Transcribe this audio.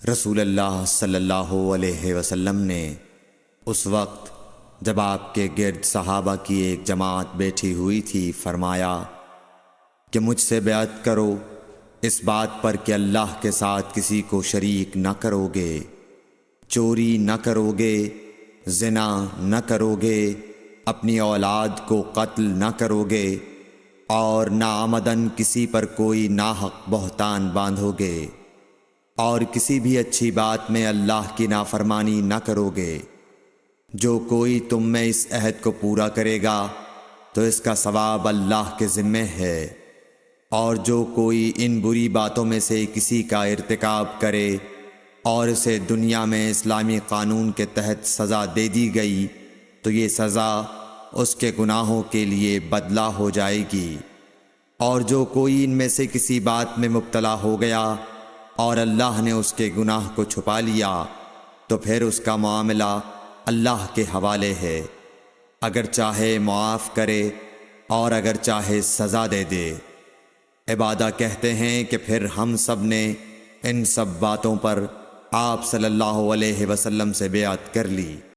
رسول اللہ صلی اللہ علیہ وسلم نے اس وقت جب آپ کے گرد صحابہ کی ایک جماعت بیٹھی ہوئی تھی فرمایا کہ مجھ سے بیعت کرو اس بات پر کہ اللہ کے ساتھ کسی کو شریک نہ کرو گے، چوری نہ کرو گے، زنا نہ کرو گے، اپنی اولاد کو قتل نہ کرو گے، اور ناعمدن کسی پر کوئی ناحق بہتان باندھو گے، اور کسی بھی اچھی بات میں اللہ کی نافرمانی نہ کرو گے۔ جو کوئی تم میں اس عہد کو پورا کرے گا تو اس کا ثواب اللہ کے ذمہ ہے، اور جو کوئی ان بری باتوں میں سے کسی کا ارتکاب کرے اور اسے دنیا میں اسلامی قانون کے تحت سزا دے دی گئی تو یہ سزا اس کے گناہوں کے لیے بدلہ ہو جائے گی، اور جو کوئی ان میں سے کسی بات میں مبتلا ہو گیا اور اللہ نے اس کے گناہ کو چھپا لیا تو پھر اس کا معاملہ اللہ کے حوالے ہے، اگر چاہے معاف کرے اور اگر چاہے سزا دے دے۔ عبادہ کہتے ہیں کہ پھر ہم سب نے ان سب باتوں پر آپ صلی اللہ علیہ وسلم سے بیعت کر لی۔